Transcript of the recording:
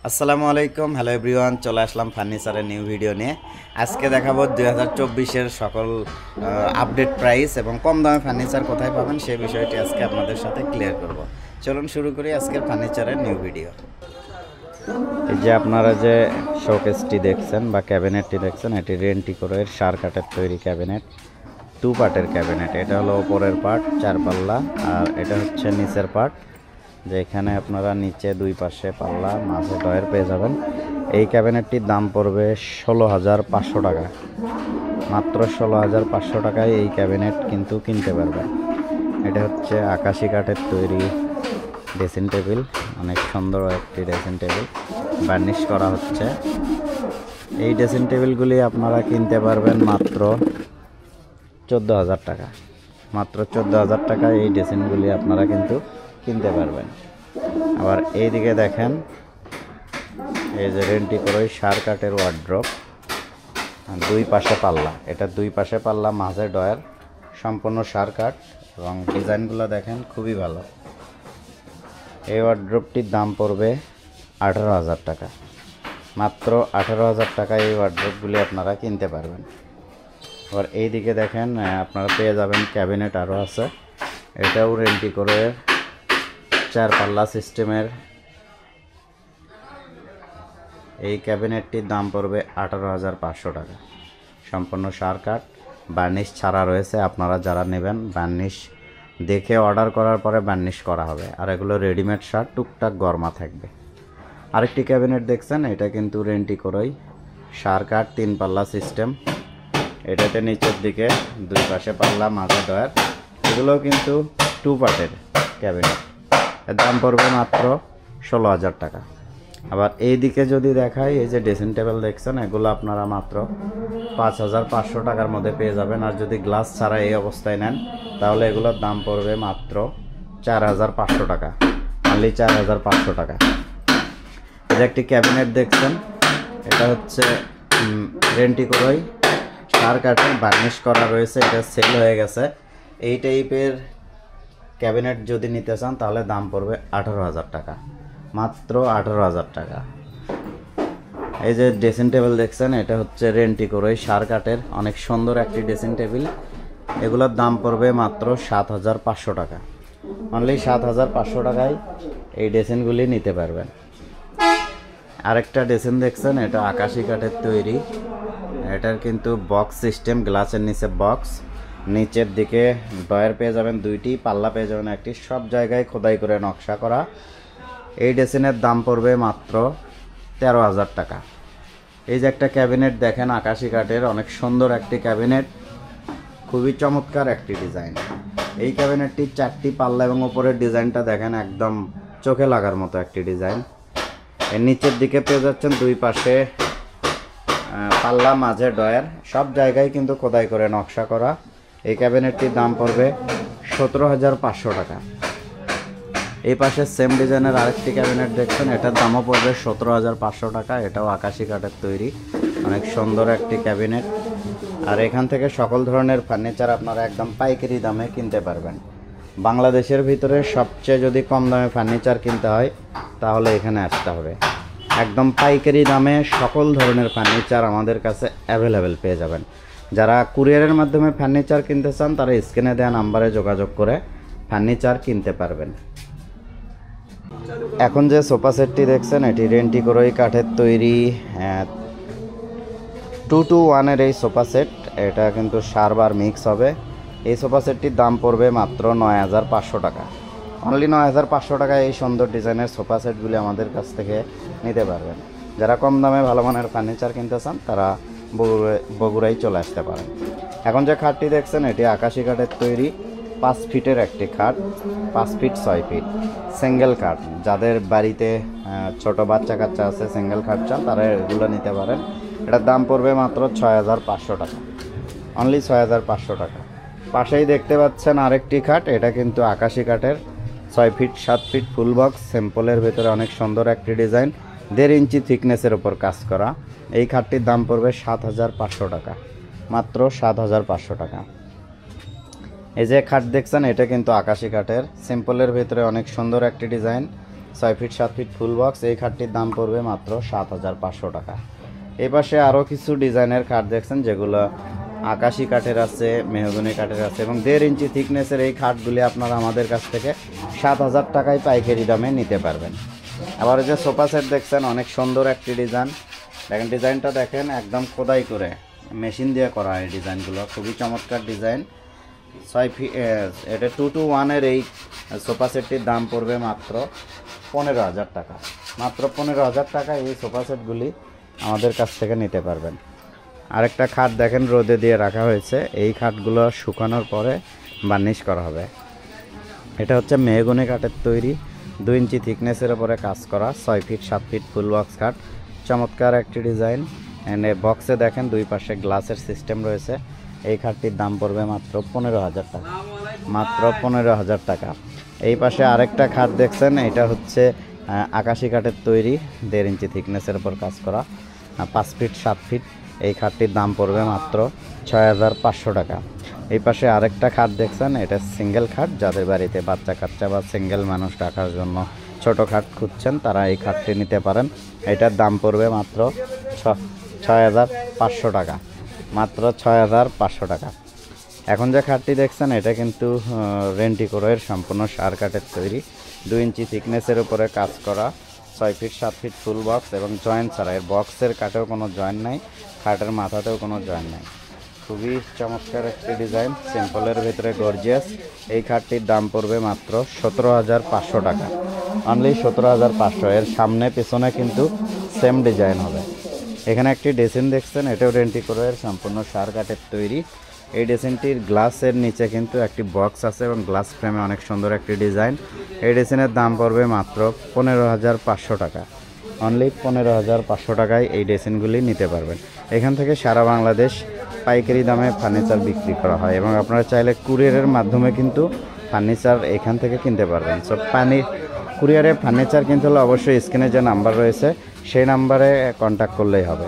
আসসালামু আলাইকুম, hello everyone. চলে আসলাম ফার্নিচারের নিউ ভিডিও নিয়ে। আজকে দেখাবো 2024-এর সকল আপডেট প্রাইস এবং কম দামে ফার্নিচার কোথায় পাবেন সেই বিষয়টি আজকে আপনাদের সাথে ক্লিয়ার করব। চলুন শুরু করি আজকের ফার্নিচারের নিউ ভিডিও। এই যে আপনারা যে শোকেসটি দেখছেন বা ক্যাবিনেটটি দেখছেন, এটি রেন্টিকোরের সার কাঠের তৈরি ক্যাবিনেট, 2 পার্টের ক্যাবিনেট। এটা হলো ওপরের পার্ট 4 পাল্লা, আর এটা হচ্ছে নিচের পার্ট, যেখানে আপনারা নিচে 2 পাশে পাল্লা, মাঝে ডয়ার পেয়ে যাবেন। এই ক্যাবিনেটটির দাম পড়বে 16,500 টাকা। মাত্র 16,500 টাকায় এই ক্যাবিনেট কিন্তু কিনতে পারবেন। এটা হচ্ছে আকাশি কাঠের তৈরি ড্রেসিং টেবিল, অনেক সুন্দর একটি ড্রেসিং টেবিল, বার্নিশ করা হচ্ছে। এই ড্রেসিং টেবিলগুলি আপনারা কিনতে পারবেন মাত্র 14,000 টাকা। মাত্র 14,000 টাকায় এই ড্রেসিংগুলি আপনারা কিন্তু কিনতে পারবেন। আবার এইদিকে দেখেন, এই যে রেন্টিকোরের সার কাঠের ওয়ার্ড্রপ, 2 পাশে পাল্লা, এটা 2 পাশে পাল্লা, মাঝে ডয়ার, সম্পূর্ণ সার কাঠ এবং ডিজাইনগুলো দেখেন খুবই ভালো। এই ওয়ার্ড্রপটির দাম পড়বে 18,000 টাকা। মাত্র 18,000 টাকায় এই ওয়ার্ড্রপগুলি আপনারা কিনতে পারবেন। আবার এইদিকে দেখেন, আপনারা পেয়ে যাবেন ক্যাবিনেট আরও আছে। এটাও রেন্টিকোরের 4 পাল্লা সিস্টেমের। এই ক্যাবিনেটটির দাম পড়বে 18,500 টাকা। সম্পূর্ণ সার কাঠ, বার্নিশ ছাড়া রয়েছে। আপনারা যারা নেবেন বার্নিশ দেখে অর্ডার করার পরে বার্নিশ করা হবে, আর এগুলো রেডিমেড শার্ট, টুকটাক গরমা থাকবে। আরেকটি ক্যাবিনেট দেখছেন, এটা কিন্তু রেন্টিকোরেই সার কাঠ 3 পাল্লা সিস্টেম। এটাতে নিচের দিকে 2 পাশে পাল্লা, মাঝে ডয়ার। এগুলোও কিন্তু 2 পার্টের ক্যাবিনেট। এর দাম পড়বে মাত্র 16,000 টাকা। আবার এই দিকে যদি দেখাই, এই যে ড্রেসিং টেবিল দেখছেন, এগুলো আপনারা মাত্র 5,500 টাকার মধ্যে পেয়ে যাবেন। আর যদি গ্লাস ছাড়া এই অবস্থায় নেন, তাহলে এগুলোর দাম পড়বে মাত্র 4,500 টাকা। অনলি 4,500 টাকা। এই যে একটি ক্যাবিনেট দেখছেন, এটা হচ্ছে রেন্টিকোরেই সার কাঠের, বার্নিশ করা রয়েছে, এটা সেল হয়ে গেছে। এই টাইপের ক্যাবিনেট যদি নিতে চান তাহলে দাম পড়বে 18,000 টাকা। মাত্র 18,000 টাকা। এই যে ড্রেসিং টেবিল দেখছেন, এটা হচ্ছে রেন্টিকোরেই সার কাঠের, অনেক সুন্দর একটি ড্রেসিং টেবিল। এগুলোর দাম পড়বে মাত্র 7,500 টাকা। অনলি 7,500 টাকায় এই ড্রেসিংগুলি নিতে পারবেন। আরেকটা ড্রেসিং দেখছেন, এটা আকাশি কাঠের তৈরি। এটার কিন্তু বক্স সিস্টেম, গ্লাসের নিচে বক্স, নিচের দিকে ডয়ার পেয়ে যাবেন 2টি, পাল্লা পেয়ে যাবেন 1টি, সব জায়গায় খোদাই করে নকশা করা। এই ড্রেসিংয়ের দাম পড়বে মাত্র 13,000 টাকা। এই যে একটা ক্যাবিনেট দেখেন, আকাশি কাঠের, অনেক সুন্দর একটি ক্যাবিনেট, খুবই চমৎকার একটি ডিজাইন। এই ক্যাবিনেটটি 4টি পাল্লা এবং উপরের ডিজাইনটা দেখেন, একদম চোখে লাগার মতো একটি ডিজাইন। এর নিচের দিকে পেয়ে যাচ্ছেন 2 পাশে পাল্লা, মাঝে ডয়ার, সব জায়গায় কিন্তু খোদাই করে নকশা করা। এই ক্যাবিনেটটির দাম পড়বে 17,500 টাকা। এই পাশে সেম ডিজাইনের আরেকটি ক্যাবিনেট দেখছেন, এটার দামও পড়বে 17,500 টাকা। এটাও আকাশি কাঠের তৈরি, অনেক সুন্দর একটি ক্যাবিনেট। আর এখান থেকে সকল ধরনের ফার্নিচার আপনারা একদম পাইকারি দামে কিনতে পারবেন। বাংলাদেশের ভিতরে সবচেয়ে যদি কম দামে ফার্নিচার কিনতে হয় তাহলে এখানে আসতে হবে। একদম পাইকারি দামে সকল ধরনের ফার্নিচার আমাদের কাছে অ্যাভেলেবেল পেয়ে যাবেন। যারা কুরিয়ারের মাধ্যমে ফার্নিচার কিনতে চান তারা স্ক্রিনে দেওয়া নাম্বারে যোগাযোগ করে ফার্নিচার কিনতে পারবেন। এখন যে সোফা সেটটি দেখছেন, এটি রেন্টিকোরেই কাঠের তৈরি 2-to-1-এর এই সোফা সেট। এটা কিন্তু সারবার মিক্স হবে। এই সোফা সেটটির দাম পড়বে মাত্র 9,500 টাকা। অনলি 9,500 টাকায় এই সুন্দর ডিজাইনের সোফা সেটগুলি আমাদের কাছ থেকে নিতে পারবেন। যারা কম দামে ভালো মানের ফার্নিচার কিনতে চান তারা বগুড়ায় চলে আসতে পারেন। এখন যে খাটটি দেখছেন, এটি আকাশি কাঠের তৈরি, 5 ফিটের একটি খাট, 5 ফিট 6 ফিট সিঙ্গেল খাট। যাদের বাড়িতে ছোট বাচ্চা কাচ্চা আছে, সিঙ্গেল খাট চান, তারা এগুলো নিতে পারেন। এটার দাম পড়বে মাত্র 6,500 টাকা। অনলি 6,500 টাকা। পাশেই দেখতে পাচ্ছেন আরেকটি খাট, এটা কিন্তু আকাশি কাঠের, 6 ফিট 7 ফিট ফুল বক্স, স্যাম্পলের ভেতরে অনেক সুন্দর একটি ডিজাইন, 1.5 ইঞ্চি থিকনেসের ওপর কাজ করা। এই খাটটির দাম পড়বে 7,500 টাকা। মাত্র 7,500 টাকা। এই যে খাট দেখছেন, এটা কিন্তু আকাশি কাঠের, সিম্পলের ভেতরে অনেক সুন্দর একটি design, 6 feet 7 feet full box. এই খাটটির দাম পড়বে মাত্র 7500 টাকা। এই পাশে আরও কিছু ডিজাইনের খাট দেখছেন, যেগুলো আকাশি কাঠের আছে, মেহগনি কাঠের আছে এবং 1.5 ইঞ্চি থিকনেসের এই খাটগুলি আপনারা আমাদের কাছ থেকে 7000 টাকায় পাইকারি দামে নিতে পারবেন। আবার এই যে সোফা সেট দেখছেন, অনেক সুন্দর একটি ডিজাইন। দেখেন ডিজাইনটা দেখেন, একদম খোদাই করে মেশিন দিয়ে করা এই ডিজাইনগুলো, খুবই চমৎকার ডিজাইন। 6 ফিট এটা 2-to-1 এই সোফা সেটটির দাম পড়বে মাত্র 15000 টাকা। মাত্র 15000 টাকা এই সোফা সেটগুলি আমাদের কাছ থেকে নিতে পারবেন। আরেকটা খাট দেখেন রোদে দিয়ে রাখা হয়েছে, এই খাটগুলো শুকানোর পরে বার্নিশ করা হবে। এটা হচ্ছে মেহগনি কাঠের তৈরি, 2 ইঞ্চি থিকনেসের উপরে কাজ করা 6 ফিট 7 ফিট ফুল বক্স খাট। চমৎকার একটি ডিজাইন। অ্যান্ড এই বক্সে দেখেন দুই পাশে গ্লাসের সিস্টেম রয়েছে। এই খাটটির দাম পড়বে মাত্র 15000 টাকা। মাত্র 15000 টাকা। এই পাশে আরেকটা খাট দেখছেন, এটা হচ্ছে আকাশি কাঠের তৈরি, 1.5 ইঞ্চি থিকনেসের উপর কাজ করা 5 ফিট 7 ফিট। এই খাটটির দাম পড়বে মাত্র 6500 টাকা। এই পাশে আরেকটা খাট দেখছেন, এটা সিঙ্গেল খাট, যাদের বাড়িতে বাচ্চা কাচ্চা বা সিঙ্গেল মানুষ রাখার জন্য ছোট খাট খুঁজছেন তারা এই খাটটি নিতে পারেন। এটার দাম পড়বে মাত্র 6500 টাকা। মাত্র 6500 টাকা। এখন যে খাটটি দেখছেন এটা কিন্তু রেন্টিকোরের সম্পূর্ণ সার কাঠের তৈরি, 2 ইঞ্চি থিকনেসের উপরে কাজ করা 6 ফিট 7 ফিট ফুল বক্স এবং জয়েন্ট ছাড়া। এর বক্সের কাঠেও কোনো জয়েন্ট নাই, খাটের মাথাতেও কোনো জয়েন্ট নাই। খুবই চমৎকার একটি ডিজাইন, সিম্পলের ভিতরে গর্জিয়াস। এই খাটটির দাম পড়বে মাত্র 17500 টাকা। অনলি 17500। এর সামনে পেছনে কিন্তু সেম ডিজাইন হবে। এখানে একটি ডেসিন দেখছেন, এটাও রেন্টিকোরের সম্পূর্ণ সার কাঠের তৈরি। এই ডেসিনটির গ্লাসের নিচে কিন্তু একটি বক্স আছে এবং গ্লাস ফ্রেমে অনেক সুন্দর একটি ডিজাইন। এই ডেসিনের দাম পড়বে মাত্র 15500 টাকা। অনলি 15500 টাকায় এই ডেসিনগুলি নিতে পারবেন। এখান থেকে সারা বাংলাদেশ পাইকারি দামে ফার্নিচার বিক্রি করা হয় এবং আপনারা চাইলে কুরিয়ারের মাধ্যমে কিন্তু ফার্নিচার এখান থেকে কিনতে পারবেন। সো কুরিয়ারে ফার্নিচার কিনতে হলে অবশ্যই স্ক্রিনে যে নাম্বার রয়েছে সেই নাম্বারে কন্ট্যাক্ট করলেই হবে।